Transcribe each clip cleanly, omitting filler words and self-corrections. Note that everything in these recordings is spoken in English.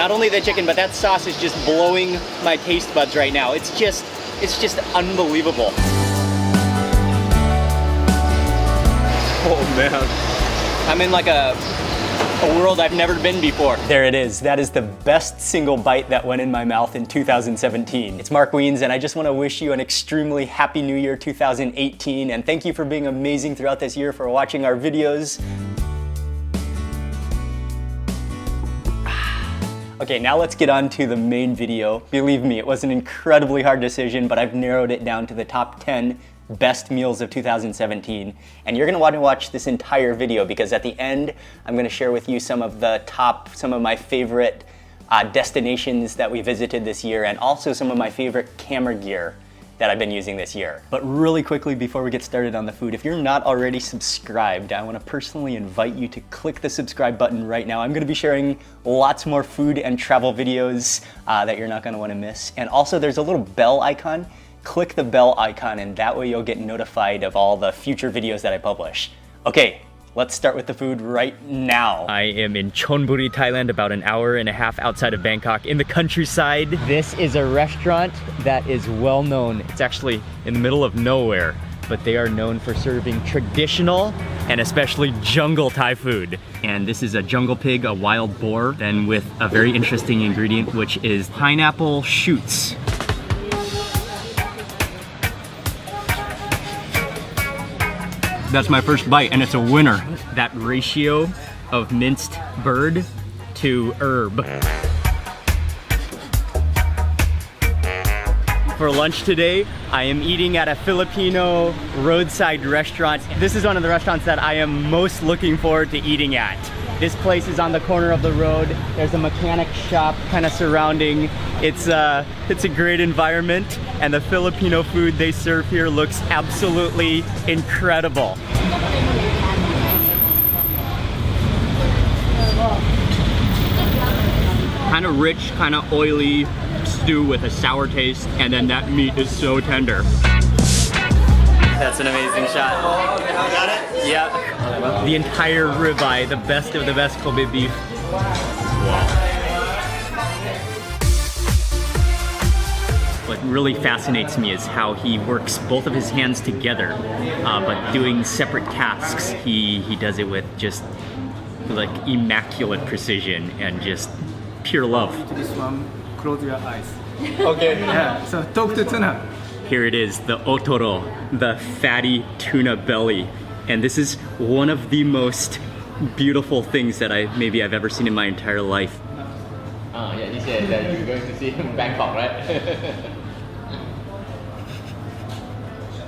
Not only the chicken, but that sauce is just blowing my taste buds right now. It's just unbelievable. Oh man. I'm in like a world I've never been before. There it is. That is the best single bite that went in my mouth in 2017. It's Mark Wiens, and I just want to wish you an extremely happy new year 2018, and thank you for being amazing throughout this year, for watching our videos. Okay, now let's get on to the main video. Believe me, it was an incredibly hard decision, but I've narrowed it down to the top 10 best meals of 2017. And you're gonna want to watch this entire video because at the end, I'm gonna share with you some of my favorite destinations that we visited this year, and also some of my favorite camera gear that I've been using this year. But really quickly, before we get started on the food, if you're not already subscribed, I want to personally invite you to click the subscribe button right now. I'm going to be sharing lots more food and travel videos that you're not going to want to miss. And also there's a little bell icon. Click the bell icon, and that way you'll get notified of all the future videos that I publish. Okay, let's start with the food right now. I am in Chonburi, Thailand, about an hour and a half outside of Bangkok in the countryside. This is a restaurant that is well known. It's actually in the middle of nowhere, but they are known for serving traditional and especially jungle Thai food. And this is a jungle pig, a wild boar, then with a very interesting ingredient, which is pineapple shoots. That's my first bite, and it's a winner. That ratio of minced bird to herb. For lunch today, I am eating at a Filipino roadside restaurant. This is one of the restaurants that I am most looking forward to eating at. This place is on the corner of the road. There's a mechanic shop kind of surrounding. It's a great environment, and the Filipino food they serve here looks absolutely incredible. Kind of rich, kind of oily stew with a sour taste, and then that meat is so tender. That's an amazing shot. Got it? Yeah. The entire ribeye, the best of the best Kobe beef. Wow. What really fascinates me is how he works both of his hands together, but doing separate tasks. He does it with just like immaculate precision and just pure love. This one, close your eyes. Okay. Yeah, so talk to tuna. Here it is, the otoro, the fatty tuna belly. And this is one of the most beautiful things that I've ever seen in my entire life. Yeah, you said that you're going to see Bangkok, right?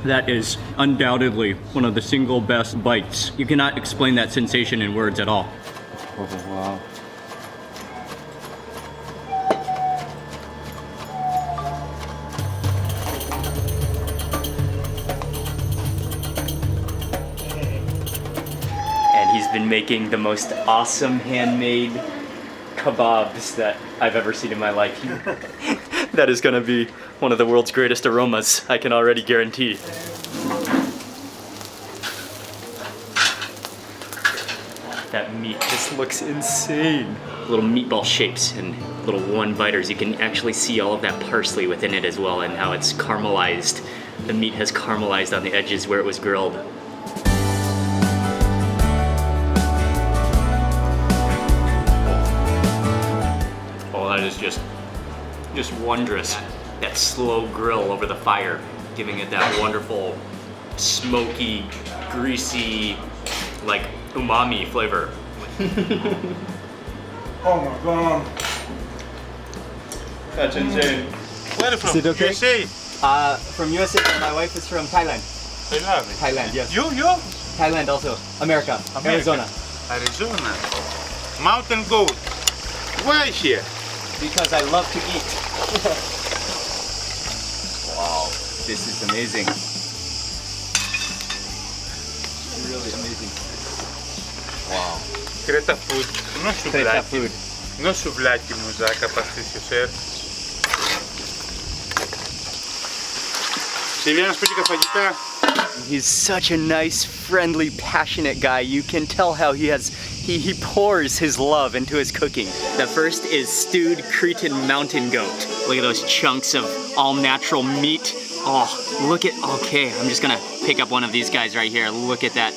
That is undoubtedly one of the single best bites. You cannot explain that sensation in words at all. Oh, wow. He's been making the most awesome handmade kebabs that I've ever seen in my life. That is gonna be one of the world's greatest aromas, I can already guarantee. That meat just looks insane. Little meatball shapes and little one-biters. You can actually see all of that parsley within it as well, and how it's caramelized. The meat has caramelized on the edges where it was grilled. That is just wondrous. That slow grill over the fire, giving it that wonderful, smoky, greasy, like umami flavor. Oh my god. That's insane. Where are you from? Is it okay? USA? From USA, my wife is from Thailand. Thailand, yes. You? Thailand also. America. Arizona. Arizona. Mountain goat. Why here? Because I love to eat. Wow, this is amazing. Really amazing. Wow. Creta food. Creta food. Non souvlaki muzaka pastisio ser. Σιλιάνα σπίτικα φαγητά. He's such a nice, friendly, passionate guy. You can tell how he has He pours his love into his cooking. The first is stewed Cretan mountain goat. Look at those chunks of all natural meat. Oh, look at, okay, I'm just gonna pick up one of these guys right here. Look at that.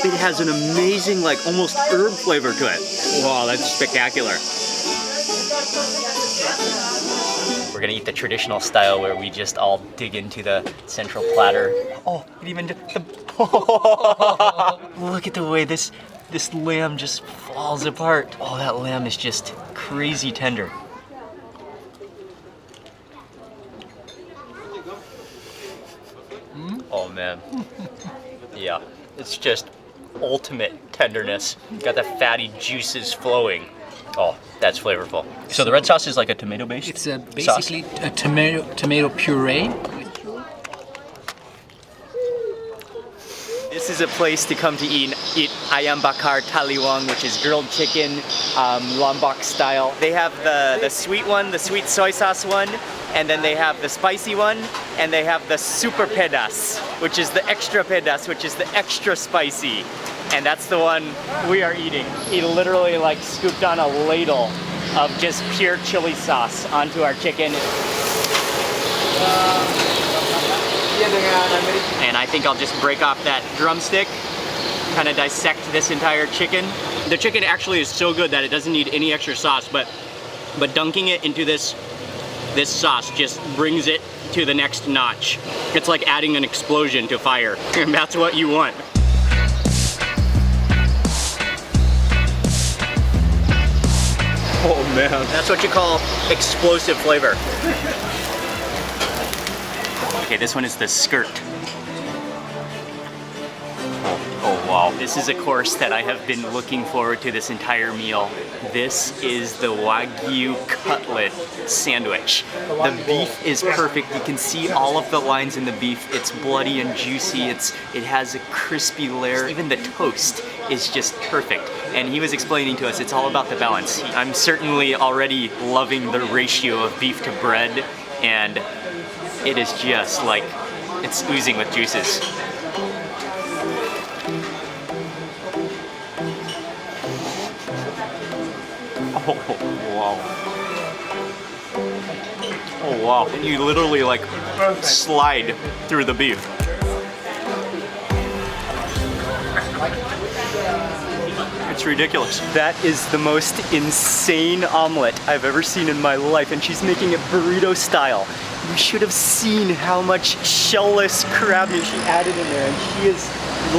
It has an amazing, like, almost herb flavor to it. Wow, that's spectacular. We're gonna eat the traditional style where we just all dig into the central platter. Oh, it even look at the way this lamb just falls apart. Oh, that lamb is just crazy tender. Oh man. Yeah, it's just ultimate tenderness. Got the fatty juices flowing. Oh, that's flavorful. So the red sauce is like a tomato based? It's basically a tomato puree. This is a place to come to eat ayam bakar taliwang, which is grilled chicken, Lombok style. They have the sweet one, the sweet soy sauce one, and then they have the spicy one, and they have the super pedas, which is the extra pedas, which is the extra spicy. And that's the one we are eating. He literally like scooped on a ladle of just pure chili sauce onto our chicken. And I think I'll just break off that drumstick, kind of dissect this entire chicken. The chicken actually is so good that it doesn't need any extra sauce, but dunking it into this sauce just brings it to the next notch. It's like adding an explosion to fire, and that's what you want. Oh man. That's what you call explosive flavor. Okay, this one is the skirt. Oh wow. This is a course that I have been looking forward to this entire meal. This is the Wagyu cutlet sandwich. The beef is perfect. You can see all of the lines in the beef. It's bloody and juicy. It has a crispy layer. Even the toast is just perfect. And he was explaining to us it's all about the balance. I'm certainly already loving the ratio of beef to bread, and it is just like, it's oozing with juices. Oh, wow. Oh, wow. And you literally like slide through the beef. It's ridiculous. That is the most insane omelet I've ever seen in my life, and she's making it burrito style. You should have seen how much shellless crab meat she added in there, and she is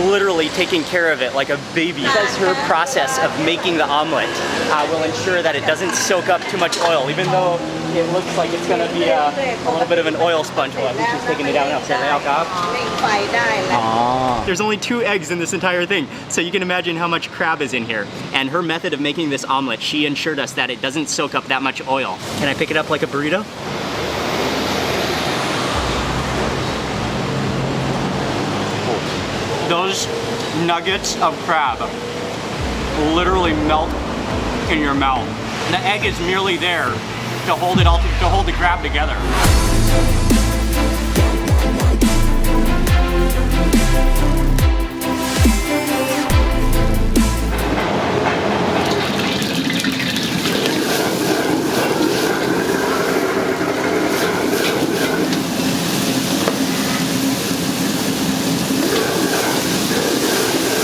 literally taking care of it like a baby. Because her process of making the omelet will ensure that it doesn't soak up too much oil, even though it looks like it's gonna be a little bit of an oil sponge. I think she's taking it down now. There's only 2 eggs in this entire thing, so you can imagine how much crab is in here. And her method of making this omelet, she ensured us that it doesn't soak up that much oil. Can I pick it up like a burrito? Those nuggets of crab literally melt in your mouth. The egg is merely there to hold it all, to hold the crab together.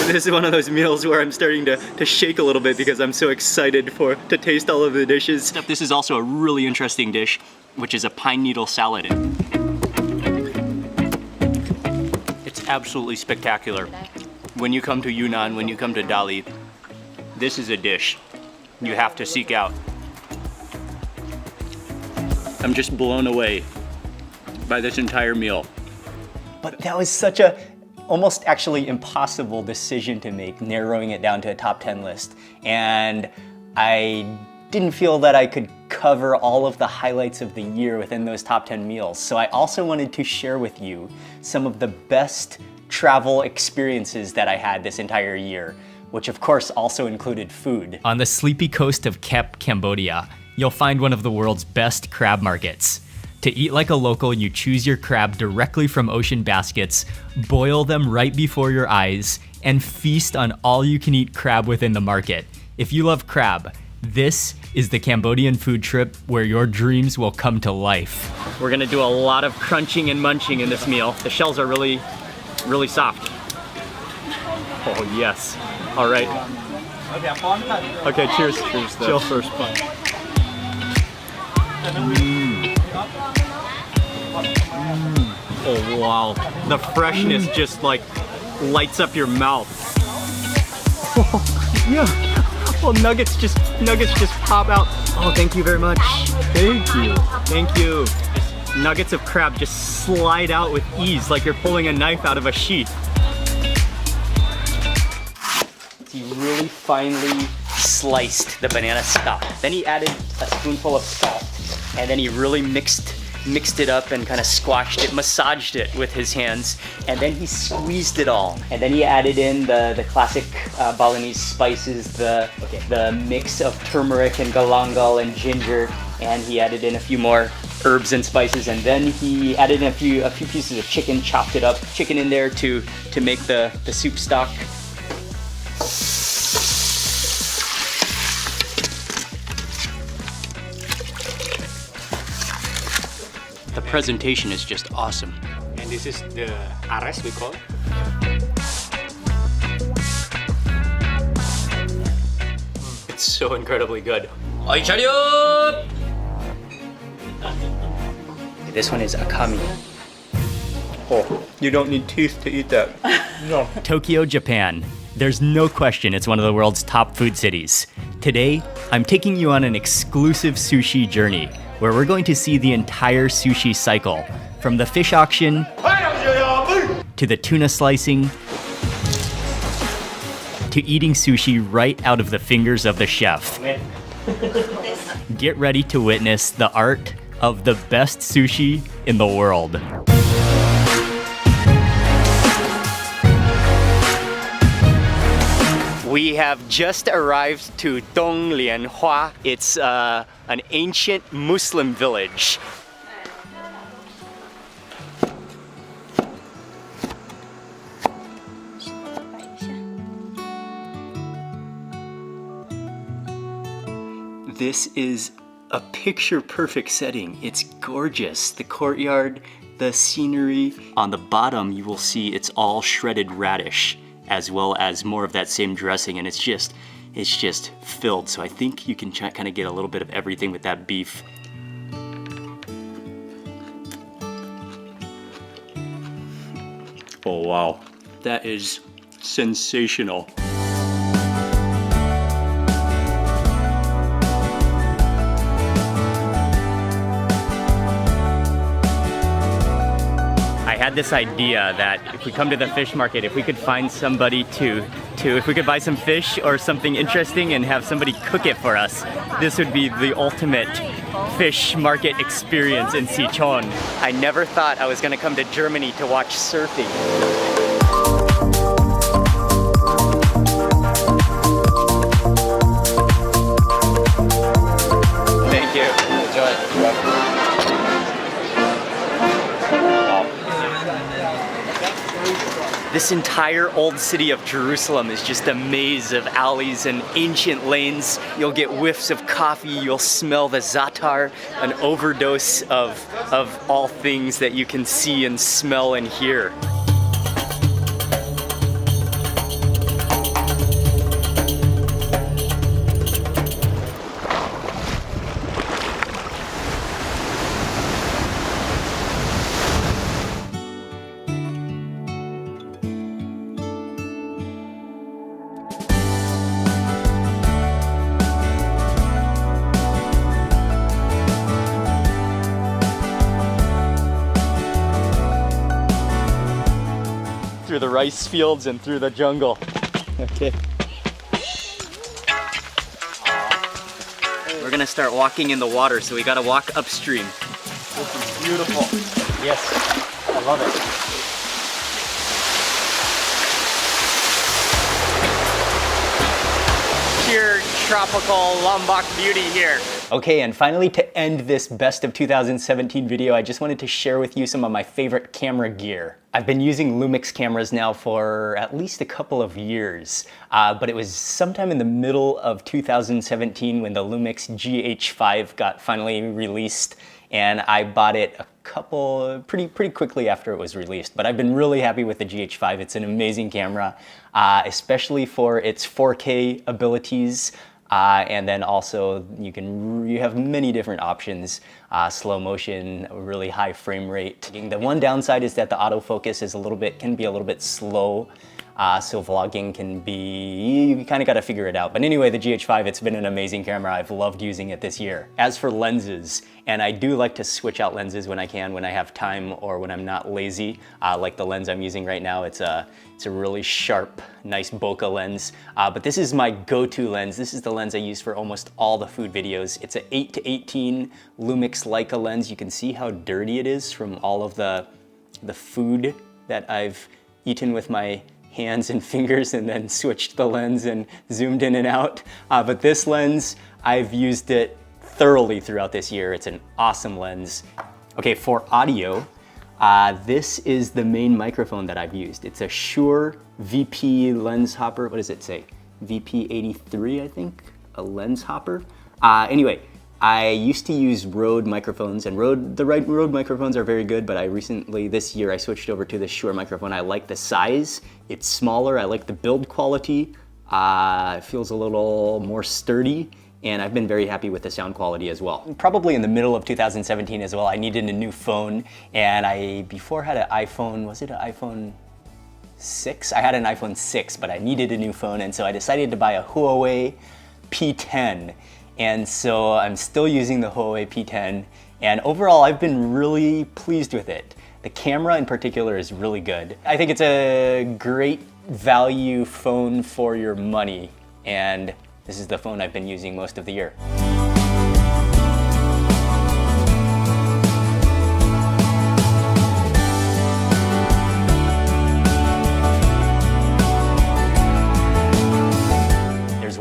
This is one of those meals where I'm starting to shake a little bit because I'm so excited to taste all of the dishes. This is also a really interesting dish, which is a pine needle salad. It's absolutely spectacular. When you come to Yunnan, when you come to Dali, this is a dish you have to seek out. I'm just blown away by this entire meal. But that was such a almost actually impossible decision to make, narrowing it down to a top 10 list. And I didn't feel that I could cover all of the highlights of the year within those top 10 meals. So I also wanted to share with you some of the best travel experiences that I had this entire year, which of course also included food. On the sleepy coast of Kep, Cambodia, you'll find one of the world's best crab markets. To eat like a local, you choose your crab directly from ocean baskets, boil them right before your eyes, and feast on all-you-can-eat crab within the market. If you love crab, this is the Cambodian food trip where your dreams will come to life. We're gonna do a lot of crunching and munching in this meal. The shells are really, really soft. Oh yes. All right. Okay, cheers. Cheers. Chill first punch. Oh wow. The freshness just like lights up your mouth. Oh, yeah. Well, nuggets just pop out. Oh, thank you very much. Thank you. Thank you. Just nuggets of crab just slide out with ease like you're pulling a knife out of a sheath. He really finely sliced the banana stock. Then he added a spoonful of salt, and then he really mixed it up and kind of squashed it, massaged it with his hands, and then he squeezed it all. And then he added in the classic Balinese spices, the mix of turmeric and galangal and ginger, and he added in a few more herbs and spices, and then he added in a few pieces of chicken, chopped it up, chicken in there to make the soup stock. The presentation is just awesome. And this is the ares we call it. It's so incredibly good. This one is akami. Oh, you don't need teeth to eat that. No. Tokyo, Japan. There's no question it's one of the world's top food cities. Today, I'm taking you on an exclusive sushi journey where we're going to see the entire sushi cycle, from the fish auction to the tuna slicing to eating sushi right out of the fingers of the chef. Get ready to witness the art of the best sushi in the world. We have just arrived to Donglianhua. It's an ancient Muslim village. This is a picture-perfect setting. It's gorgeous. The courtyard, the scenery. On the bottom, you will see it's all shredded radish, as well as more of that same dressing, and it's just filled. So I think you can kind of get a little bit of everything with that beef. Oh wow, that is sensational. I had this idea that if we come to the fish market, if we could find somebody if we could buy some fish or something interesting and have somebody cook it for us, this would be the ultimate fish market experience in Sichuan. I never thought I was gonna come to Germany to watch surfing. Thank you. Enjoy. This entire old city of Jerusalem is just a maze of alleys and ancient lanes. You'll get whiffs of coffee, you'll smell the za'atar, an overdose of all things that you can see and smell and hear. Through the rice fields and through the jungle. Okay. We're gonna start walking in the water, so we gotta walk upstream. This is beautiful. Yes, I love it. Cheers. tropical Lombok beauty here. Okay, and finally to end this best of 2017 video, I just wanted to share with you some of my favorite camera gear. I've been using Lumix cameras now for at least a couple of years, but it was sometime in the middle of 2017 when the Lumix GH5 got finally released, and I bought it pretty quickly after it was released. But I've been really happy with the GH5. It's an amazing camera, especially for its 4K abilities. And then also you have many different options, slow motion, really high frame rate. The one downside is that the autofocus is can be a little bit slow. So vlogging you kind of got to figure it out. But anyway, the GH5, it's been an amazing camera. I've loved using it this year. As for lenses, and I do like to switch out lenses when I can, when I have time or when I'm not lazy. Like the lens I'm using right now, it's a really sharp, nice bokeh lens. But this is my go-to lens. This is the lens I use for almost all the food videos. It's an 8-18 Lumix Leica lens. You can see how dirty it is from all of the food that I've eaten with my hands and fingers and then switched the lens and zoomed in and out. But this lens, I've used it thoroughly throughout this year. It's an awesome lens. Okay, for audio, this is the main microphone that I've used. It's a Shure VP lens hopper. What does it say? VP83, I think, a lens hopper. Anyway, I used to use Rode microphones, and the Rode microphones are very good, but this year I switched over to the Shure microphone. I like the size, it's smaller, I like the build quality, it feels a little more sturdy, and I've been very happy with the sound quality as well. Probably in the middle of 2017 as well, I needed a new phone, and I before had an iPhone, was it an iPhone 6? I had an iPhone 6, but I needed a new phone, and so I decided to buy a Huawei P10. And so I'm still using the Huawei P10, and overall I've been really pleased with it. The camera in particular is really good. I think it's a great value phone for your money, and this is the phone I've been using most of the year.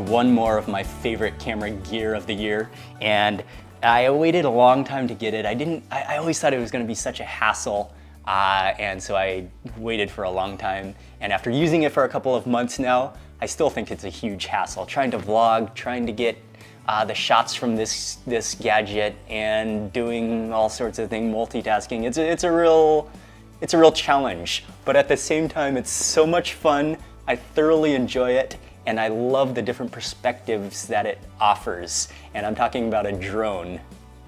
One more of my favorite camera gear of the year, and I waited a long time to get it. I always thought it was going to be such a hassle, and so I waited for a long time, and after using it for a couple of months now, I still think it's a huge hassle. Trying to vlog, trying to get the shots from this gadget, and doing all sorts of things, multitasking. It's a real challenge, but at the same time, it's so much fun. I thoroughly enjoy it. And I love the different perspectives that it offers. And I'm talking about a drone.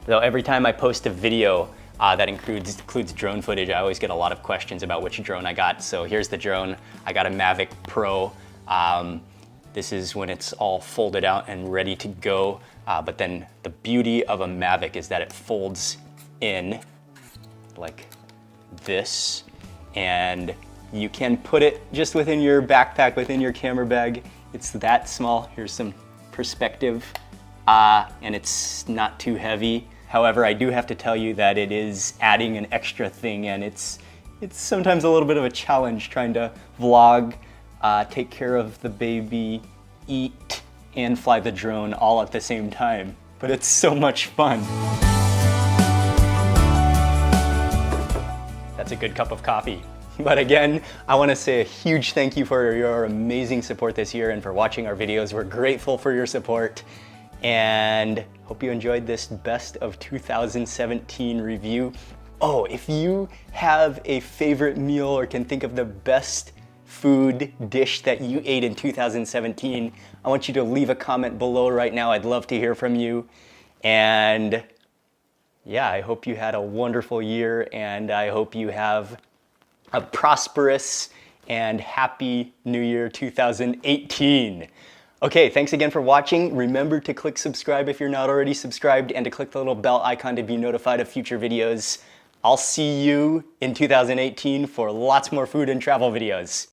So every time I post a video that includes drone footage, I always get a lot of questions about which drone I got. So here's the drone. I got a Mavic Pro. This is when it's all folded out and ready to go. But then the beauty of a Mavic is that it folds in like this. And you can put it just within your backpack, within your camera bag. It's that small. Here's some perspective, and it's not too heavy. However, I do have to tell you that it is adding an extra thing, and it's sometimes a little bit of a challenge trying to vlog, take care of the baby, eat, and fly the drone all at the same time. But it's so much fun. That's a good cup of coffee. But again, I want to say a huge thank you for your amazing support this year and for watching our videos. We're grateful for your support, and hope you enjoyed this best of 2017 review. Oh, if you have a favorite meal or can think of the best food dish that you ate in 2017, I want you to leave a comment below right now. I'd love to hear from you. And yeah, I hope you had a wonderful year, and I hope you have a prosperous and happy New Year 2018. Okay, thanks again for watching. Remember to click subscribe if you're not already subscribed, and to click the little bell icon to be notified of future videos. I'll see you in 2018 for lots more food and travel videos.